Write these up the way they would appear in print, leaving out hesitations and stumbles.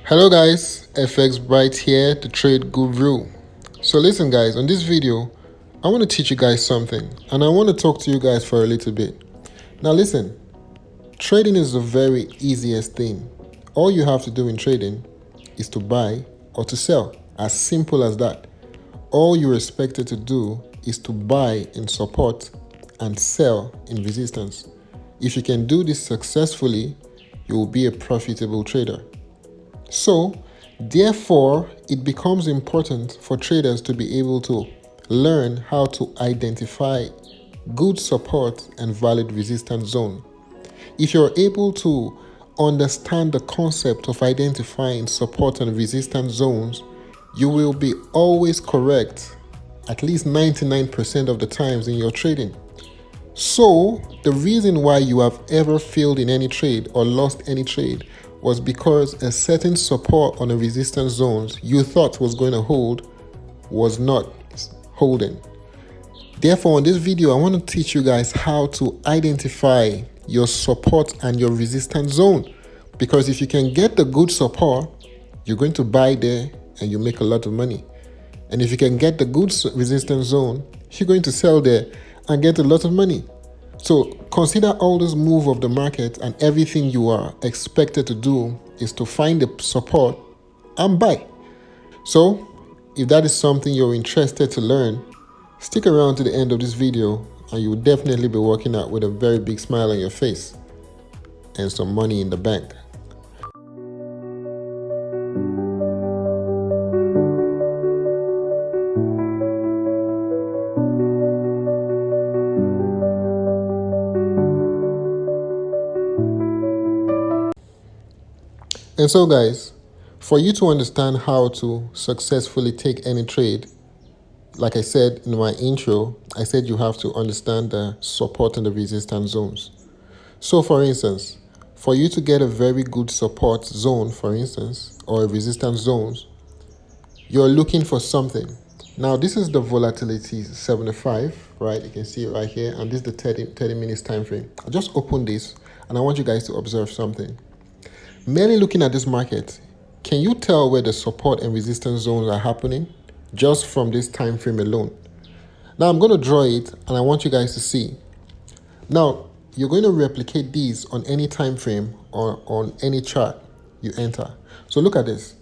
Hello guys, FX Bright here, the trade guru. So listen guys, on this video, I want to teach you guys something and I want to talk to you guys for a little bit. Now listen, trading is the very easiest thing. All you have to do in trading is to buy or to sell, as simple as that. All you're expected to do is to buy in support and sell in resistance. If you can do this successfully, you will be a profitable trader. So, therefore, it becomes important for traders to be able to learn how to identify good support and valid resistance zone. If you're able to understand the concept of identifying support and resistance zones, you will be always correct at least 99% of the times in your trading. So, the reason why you have ever failed in any trade or lost any trade was because a certain support on the resistance zones you thought was going to hold was not holding. Therefore, in this video, I want to teach you guys how to identify your support and your resistance zone. Because if you can get the good support, you're going to buy there and you make a lot of money. And if you can get the good resistance zone, you're going to sell there and get a lot of money. So consider all this move of the market, and everything you are expected to do is to find the support and buy. So if that is something you're interested to learn, stick around to the end of this video and you will definitely be walking out with a very big smile on your face and some money in the bank. And so guys, for you to understand how to successfully take any trade, like I said in my intro, I said you have to understand the support and the resistance zones. So for instance, for you to get a very good support zone, for instance, or a resistance zones, you're looking for something. Now this is the volatility 75, right? You can see it right here, and this is the 30 minutes time frame. I'll just open this and I want you guys to observe something. Merely looking at this market, can you tell where the support and resistance zones are happening just from this time frame alone? Now I'm going to draw it and I want you guys to see. Now you're going to replicate these on any time frame or on any chart you enter. So look at this.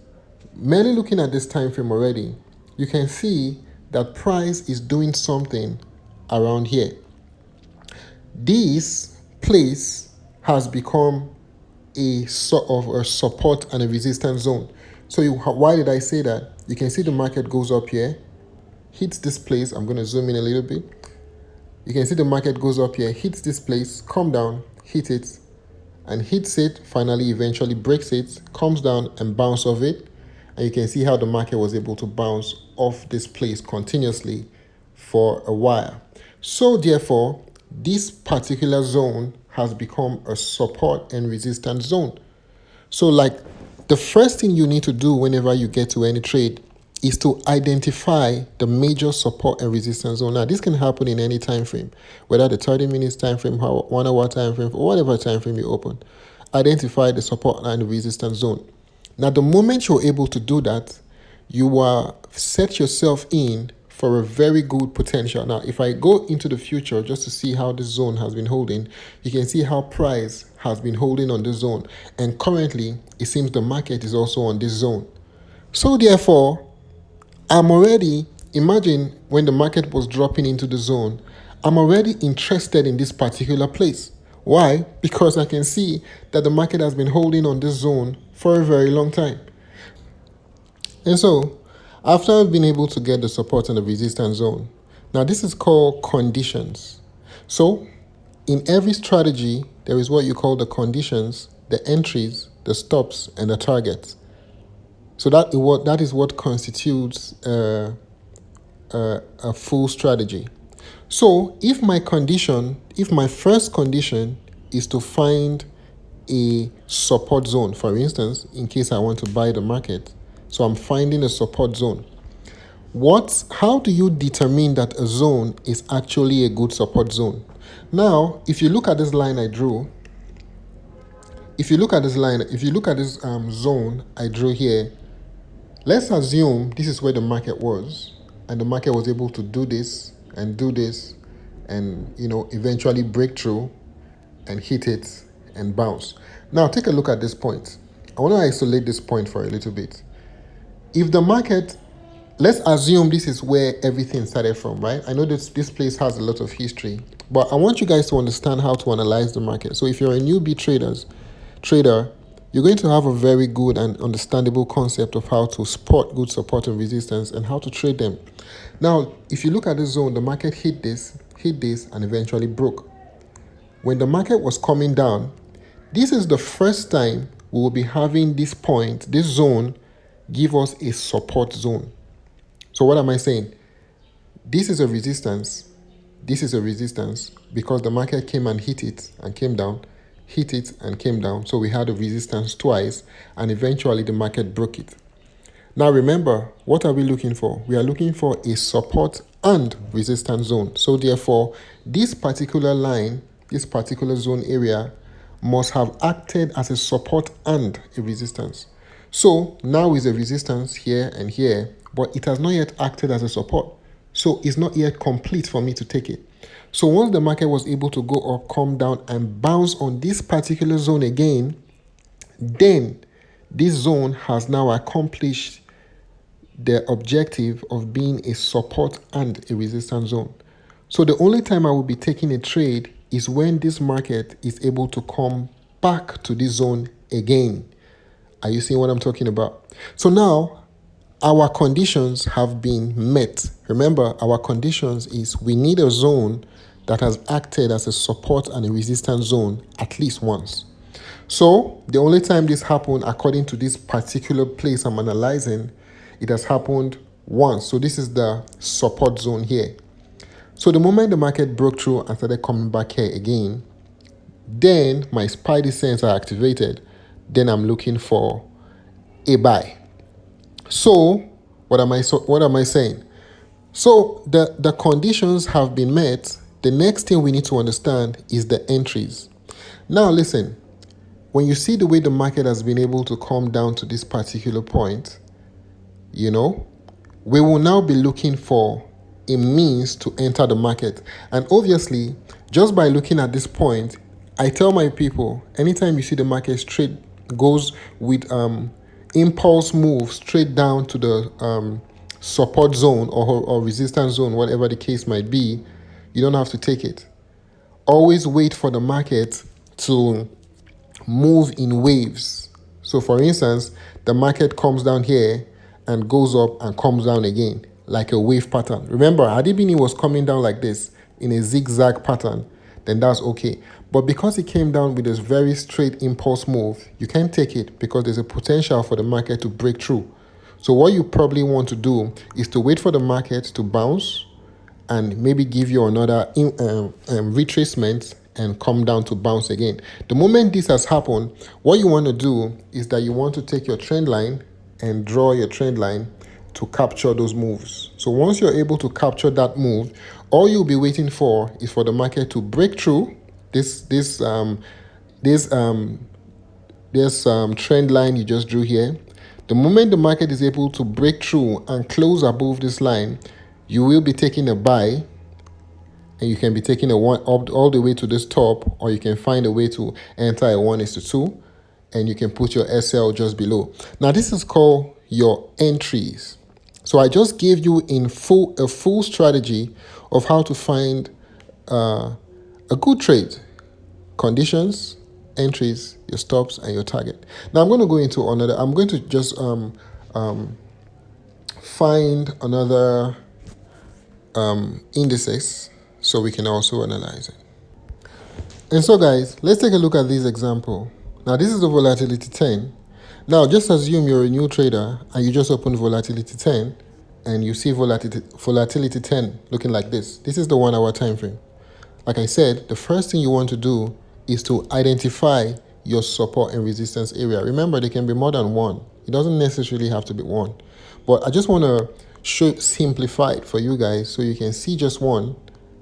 Merely looking at this time frame already, you can see that price is doing something around here. This place has become a sort of a support and a resistance zone. So why did I say that? You can see the market goes up here, hits this place. I'm going to zoom in a little bit. You can see the market goes up here, hits this place, come down, hit it, and hits it, finally eventually breaks it, comes down and bounce off it. And you can see how the market was able to bounce off this place continuously for a while. So therefore, this particular zone has become a support and resistance zone. So like the first thing you need to do whenever you get to any trade is to identify the major support and resistance zone. Now this can happen in any time frame, whether the 30 minutes time frame, 1 hour time frame, or whatever time frame you open. Identify the support and the resistance zone. Now the moment you're able to do that, you are set yourself in for a very good potential. Now, if I go into the future just to see how this zone has been holding, you can see how price has been holding on this zone. And currently, it seems the market is also on this zone. So therefore, I'm already, imagine when the market was dropping into the zone, I'm already interested in this particular place. Why? Because I can see that the market has been holding on this zone for a very long time. And so, after I've been able to get the support and the resistance zone, now this is called conditions. So, in every strategy, there is what you call the conditions, the entries, the stops, and the targets. So that is what constitutes a full strategy. So, if my first condition is to find a support zone, for instance, in case I want to buy the market, so I'm finding a support zone. How do you determine that a zone is actually a good support zone? Now, if you look at this line I drew, if you look at this line, if you look at this zone I drew here, let's assume this is where the market was, and the market was able to do this, and eventually break through and hit it and bounce. Now take a look at this point. I want to isolate this point for a little bit. If the market, let's assume this is where everything started from, right? I know this place has a lot of history, but I want you guys to understand how to analyze the market. So if you're a newbie trader, you're going to have a very good and understandable concept of how to spot good support and resistance and how to trade them. Now, if you look at the zone, the market hit this, and eventually broke. When the market was coming down, this is the first time we will be having this point, this zone, give us a support zone. So what am I saying? This is a resistance. This is a resistance because the market came and hit it and came down, hit it and came down. So we had a resistance twice, and eventually the market broke it. Now remember, what are we looking for? We are looking for a support and resistance zone. So therefore, this particular line, this particular zone area must have acted as a support and a resistance. So now is a resistance here and here, but it has not yet acted as a support. So it's not yet complete for me to take it. So once the market was able to go up, come down, and bounce on this particular zone again, then this zone has now accomplished the objective of being a support and a resistance zone. So the only time I will be taking a trade is when this market is able to come back to this zone again. Are you seeing what I'm talking about? So now our conditions have been met. Remember, our conditions is we need a zone that has acted as a support and a resistance zone at least once. So the only time this happened, according to this particular place I'm analyzing, it has happened once. So this is the support zone here. So the moment the market broke through and started coming back here again, then my spidey sense are activated. Then I'm looking for a buy. So what am I saying? So the conditions have been met. The next thing we need to understand is the entries. Now listen, when you see the way the market has been able to come down to this particular point, we will now be looking for a means to enter the market. And obviously, just by looking at this point, I tell my people, anytime you see the market straight goes with impulse move straight down to the support zone or resistance zone, whatever the case might be, you don't have to take it. Always wait for the market to move in waves. So for instance, the market comes down here and goes up and comes down again like a wave pattern. Remember, Adibini was coming down like this in a zigzag pattern, then that's okay. But because it came down with this very straight impulse move, you can't take it because there's a potential for the market to break through. So what you probably want to do is to wait for the market to bounce and maybe give you another retracement and come down to bounce again. The moment this has happened, what you want to do is that you want to take your trend line and draw your trend line to capture those moves. So once you're able to capture that move, all you'll be waiting for is for the market to break through this trend line you just drew here. The moment the market is able to break through and close above this line, you will be taking a buy, and you can be taking a one up all the way to this top, or you can find a way to enter a 1:2, and you can put your SL just below. Now this is called your entries. So I just gave you a full strategy of how to find a good trade: conditions, entries, your stops, and your target. Now I'm going to go into another. I'm going to just find another indices so we can also analyze it. And so guys, let's take a look at this example. Now this is the volatility 10. Now just assume you're a new trader and you just open volatility 10 and you see volatility 10 looking like this. This is the 1 hour time frame. Like I said, the first thing you want to do is to identify your support and resistance area. Remember, there can be more than one. It doesn't necessarily have to be one. But I just want to simplify it for you guys so you can see just one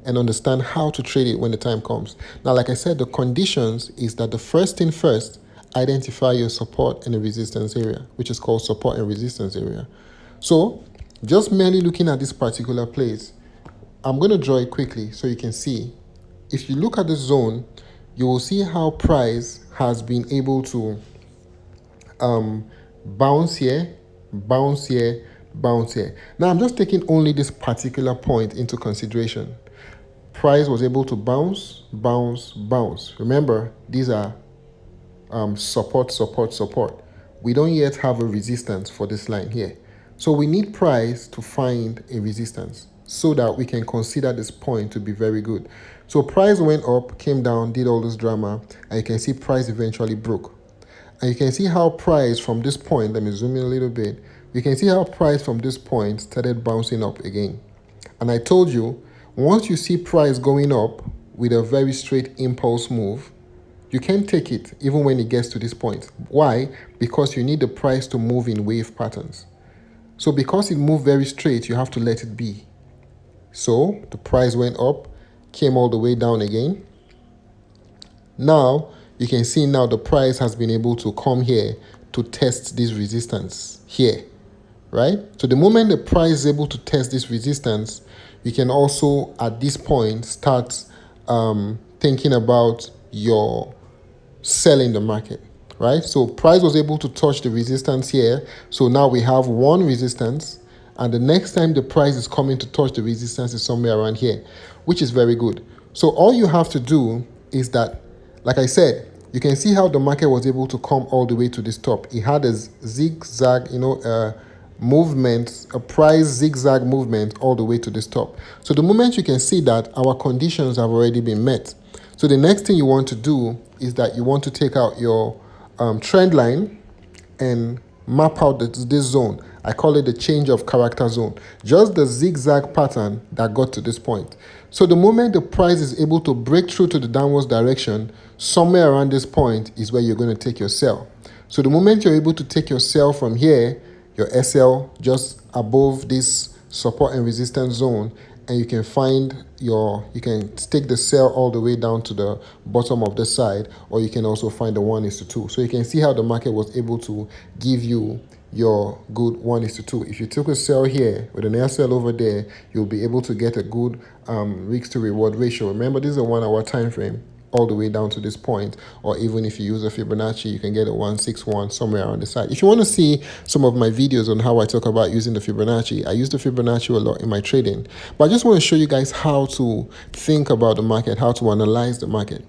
and understand how to trade it when the time comes. Now, like I said, the conditions is that the first thing first, identify your support and a resistance area, which is called support and resistance area. So just merely looking at this particular place, I'm going to draw it quickly so you can see. If you look at the zone, you will see how price has been able to bounce here, bounce here, bounce here. Now I'm just taking only this particular point into consideration. Price was able to bounce, bounce, bounce. Remember, these are support, support, support. We don't yet have a resistance for this line here. So we need price to find a resistance so that we can consider this point to be very good. So price went up, came down, did all this drama, and you can see price eventually broke. And you can see how price from this point, let me zoom in a little bit, you can see how price from this point started bouncing up again. And I told you, once you see price going up with a very straight impulse move, you can't take it even when it gets to this point. Why? Because you need the price to move in wave patterns. So because it moved very straight, you have to let it be. So the price went up, came all the way down again. Now you can see now the price has been able to come here to test this resistance here, right? So the moment the price is able to test this resistance, you can also at this point start thinking about your selling the market, right? So price was able to touch the resistance here. So now we have one resistance, and the next time the price is coming to touch the resistance is somewhere around here, which is very good. So all you have to do is that, like I said, you can see how the market was able to come all the way to this top. It had a zigzag, movement, a price zigzag movement all the way to this top. So the moment you can see that our conditions have already been met. So the next thing you want to do is that you want to take out your trend line and map out this zone. I call it the change of character zone. Just the zigzag pattern that got to this point. So the moment the price is able to break through to the downwards direction, somewhere around this point is where you're going to take your sell. So the moment you're able to take your sell from here, your SL just above this support and resistance zone, and you can find you can take the sell all the way down to the bottom of the side, or you can also find the 1:2. So you can see how the market was able to give you your good 1:2. If you took a sell here with an SL over there, you'll be able to get a good risk to reward ratio. Remember, this is a 1 hour time frame all the way down to this point, or even if you use a Fibonacci, you can get a 161 somewhere around the side. If you want to see some of my videos on how I talk about using the Fibonacci, I use the Fibonacci a lot in my trading, but I just want to show you guys how to think about the market, how to analyze the market.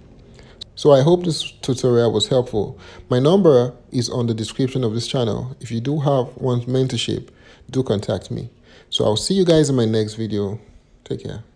So I hope this tutorial was helpful. My number is on the description of this channel. If you do want mentorship, do contact me. So I'll see you guys in my next video. Take care.